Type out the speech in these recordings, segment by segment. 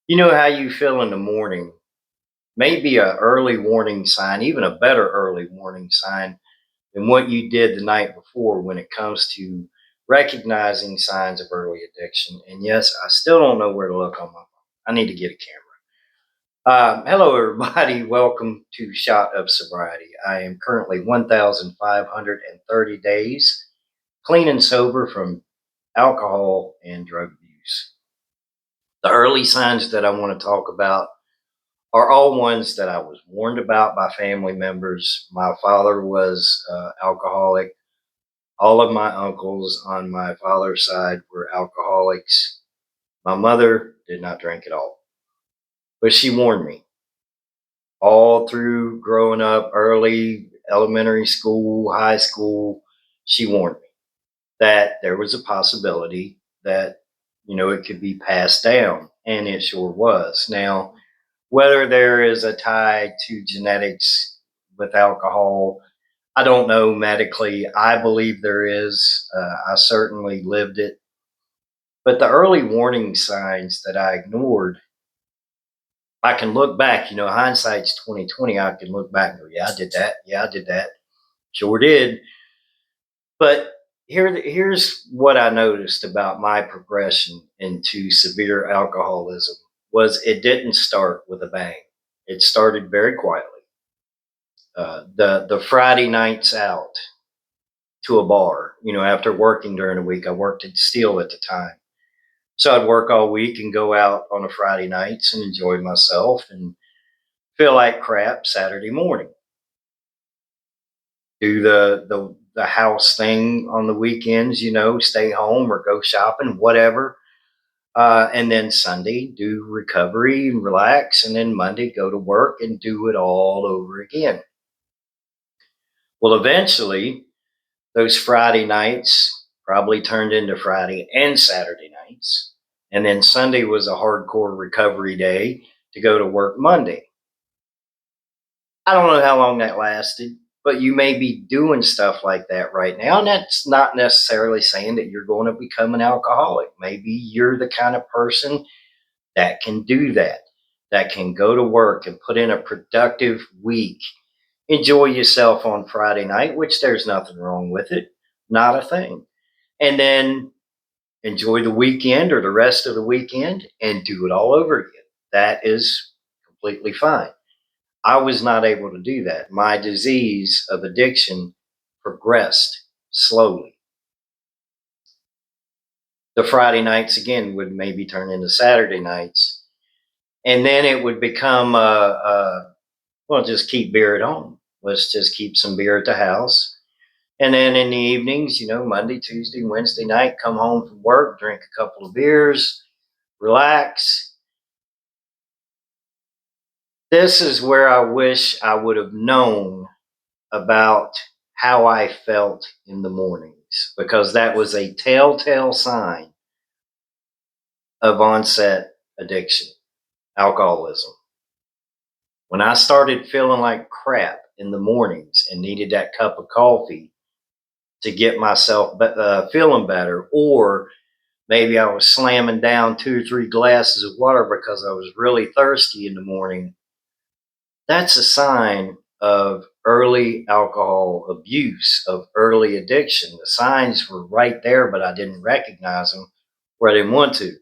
You know how you feel in the morning, maybe a early warning sign, even a better early warning sign than what you did the night before when it comes to recognizing signs of early addiction. And yes, I still don't know where to look on my phone. I need to get a camera. Hello, everybody. Welcome to Shot of Sobriety. I am currently 1,530 days clean and sober from alcohol and drug abuse. The early signs that I want to talk about are all ones that I was warned about by family members. My father was alcoholic. All of my uncles on my father's side were alcoholics. My mother did not drink at all, but she warned me all through growing up, early elementary school, high school. She warned me that there was a possibility that, it could be passed down, and it sure was. Now, whether there is a tie to genetics with alcohol, I don't know medically. I believe there is. I certainly lived it. But the early warning signs that I ignored, I can look back. Hindsight's 2020. I can look back and go, "Yeah, I did that. Yeah, I did that. Sure did." But here's what I noticed about my progression into severe alcoholism was it didn't start with a bang. It started very quietly. The Friday nights out to a bar. After working during the week, I worked at Steel at the time, so I'd work all week and go out on a Friday nights and enjoy myself and feel like crap Saturday morning. Do the house thing on the weekends, stay home or go shopping, whatever. And then Sunday, do recovery and relax. And then Monday, go to work and do it all over again. Well, eventually, those Friday nights probably turned into Friday and Saturday nights. And then Sunday was a hardcore recovery day to go to work Monday. I don't know how long that lasted, but you may be doing stuff like that right now. And that's not necessarily saying that you're going to become an alcoholic. Maybe you're the kind of person that can do that can go to work and put in a productive week, enjoy yourself on Friday night, which there's nothing wrong with it, not a thing. And then enjoy the weekend or the rest of the weekend and do it all over again. That is completely fine. I was not able to do that. My disease of addiction progressed slowly. The Friday nights again would maybe turn into Saturday nights, and then it would become well, just keep beer at home. Let's just keep some beer at the house. And then in the evenings, Monday, Tuesday, Wednesday night, come home from work, drink a couple of beers, relax. This is where I wish I would have known about how I felt in the mornings, because that was a telltale sign of onset addiction, alcoholism. When I started feeling like crap in the mornings and needed that cup of coffee to get myself feeling better, or maybe I was slamming down 2 or 3 glasses of water because I was really thirsty in the morning, that's a sign of early alcohol abuse, of early addiction. The signs were right there, but I didn't recognize them, or I didn't want to.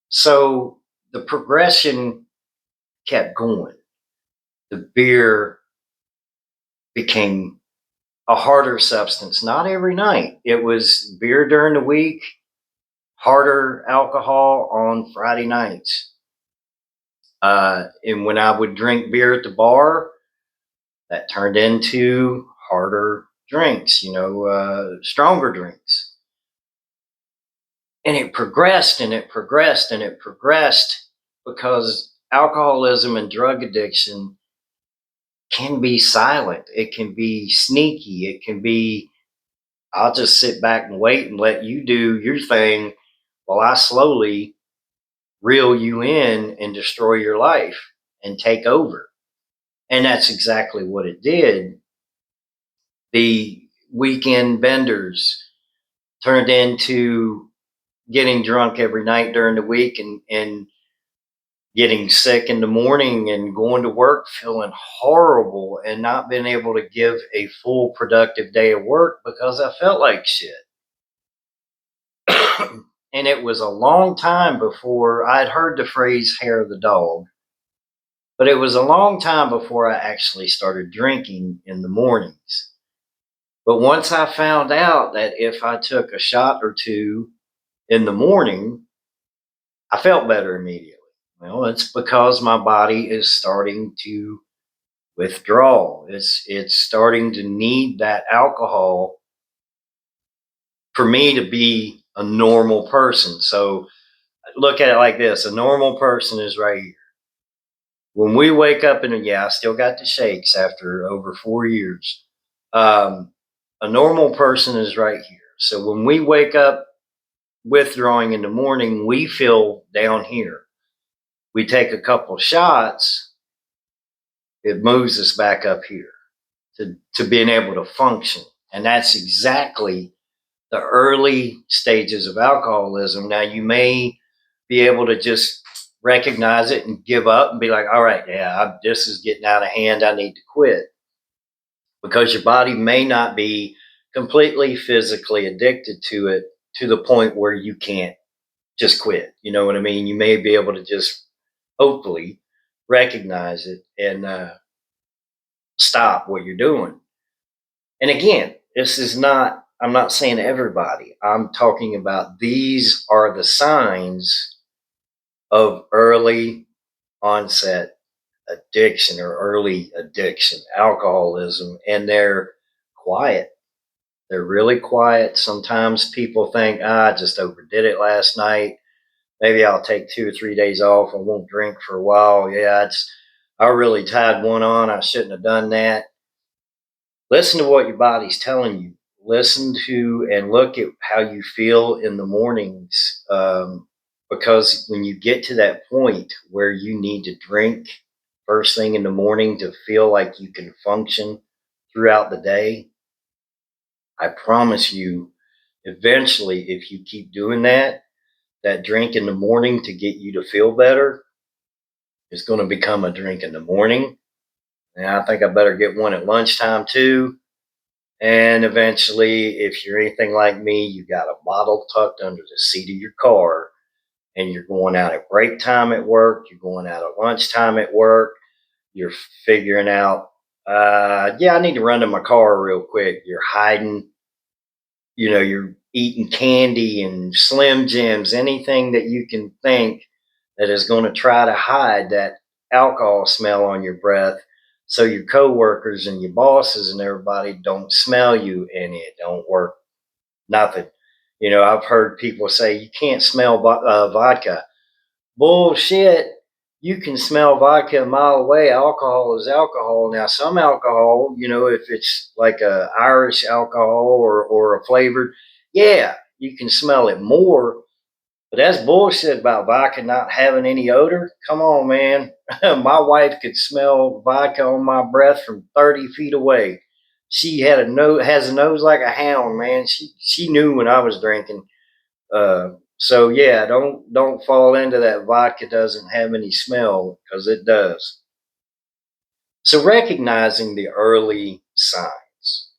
So the progression kept going. The beer became a harder substance, not every night. It was beer during the week, harder alcohol on Friday nights. And when I would drink beer at the bar, that turned into harder drinks, stronger drinks. And it progressed and it progressed and it progressed because alcoholism and drug addiction can be silent. It can be sneaky. It can be, I'll just sit back and wait and let you do your thing while I slowly reel you in and destroy your life and take over. And that's exactly what it did. The weekend benders turned into getting drunk every night during the week and getting sick in the morning and going to work feeling horrible and not being able to give a full productive day of work because I felt like shit. And it was a long time before I'd heard the phrase hair of the dog, but it was a long time before I actually started drinking in the mornings. But once I found out that if I took a shot or two in the morning, I felt better immediately. Well, it's because my body is starting to withdraw. It's starting to need that alcohol for me to be a normal person. So look at it like this: a normal person is right here. When we wake up, and yeah, I still got the shakes after over 4 years. Um, a normal person is right here. So when we wake up withdrawing in the morning, we feel down here. We take a couple shots, it moves us back up here to being able to function. And that's exactly the early stages of alcoholism. Now, you may be able to just recognize it and give up and be like, all right, yeah, this is getting out of hand. I need to quit, because your body may not be completely physically addicted to it to the point where you can't just quit. You know what I mean? You may be able to just hopefully recognize it and stop what you're doing. And again, this is not, I'm not saying everybody, I'm talking about these are the signs of early onset addiction or early addiction, alcoholism, and they're quiet. They're really quiet. Sometimes people think, I just overdid it last night. Maybe I'll take 2 or 3 days off and won't drink for a while. Yeah, I really tied one on. I shouldn't have done that. Listen to what your body's telling you. Listen to and look at how you feel in the mornings. Because when you get to that point where you need to drink first thing in the morning to feel like you can function throughout the day, I promise you, eventually, if you keep doing that, that drink in the morning to get you to feel better is going to become a drink in the morning. And I think I better get one at lunchtime too. And eventually, if you're anything like me, you got a bottle tucked under the seat of your car, and you're going out at break time at work, you're going out at lunchtime at work, you're figuring out, yeah, I need to run to my car real quick. You're hiding, you're eating candy and Slim Jims, anything that you can think that is going to try to hide that alcohol smell on your breath, so your coworkers and your bosses and everybody don't smell you, and it don't work. Nothing. I've heard people say you can't smell vodka. Bullshit. You can smell vodka a mile away. Alcohol is alcohol. Now, some alcohol, if it's like a Irish alcohol or a flavored, yeah, you can smell it more. But that's bullshit about vodka not having any odor. Come on, man. My wife could smell vodka on my breath from 30 feet away. She has a nose like a hound, man. She knew when I was drinking. So yeah, don't fall into that vodka doesn't have any smell, because it does. So recognizing the early signs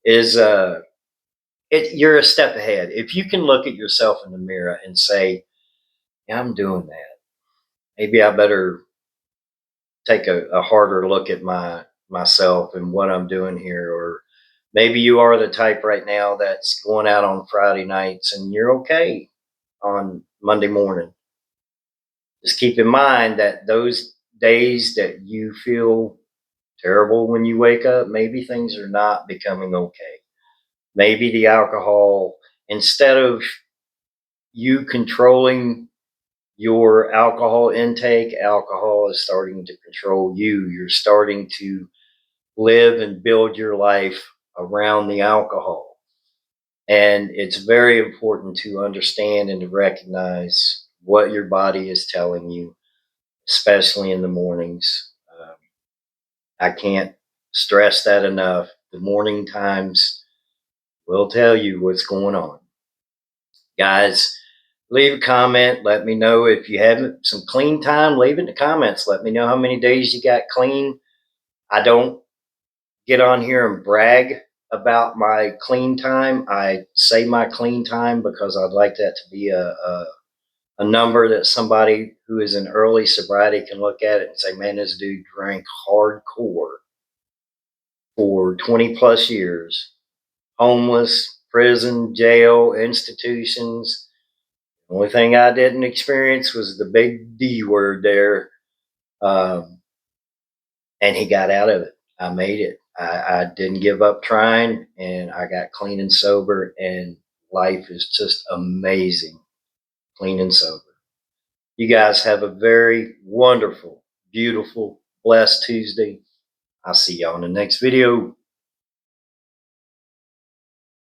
is you're a step ahead. If you can look at yourself in the mirror and say, yeah, I'm doing that. Maybe I better take a harder look at myself and what I'm doing here. Or maybe you are the type right now that's going out on Friday nights and you're okay on Monday morning. Just keep in mind that those days that you feel terrible when you wake up, maybe things are not becoming okay. Maybe the alcohol, instead of you controlling your alcohol intake, alcohol is starting to control you. You're starting to live and build your life around the alcohol. And it's very important to understand and to recognize what your body is telling you, especially in the mornings. I can't stress that enough. The morning times will tell you what's going on. Guys, Leave a comment. Let me know if you have some clean time. Leave it in the comments. Let me know how many days you got clean. I don't get on here and brag about my clean time. I say my clean time because I'd like that to be a number that somebody who is in early sobriety can look at it and say, man, this dude drank hardcore for 20 plus years, homeless, prison, jail, institutions. The only thing I didn't experience was the big D word there. Um, and he got out of it. I made it. I didn't give up trying, and I got clean and sober, and life is just amazing, clean and sober. You guys have a very wonderful, beautiful, blessed Tuesday. I'll see you on the next video.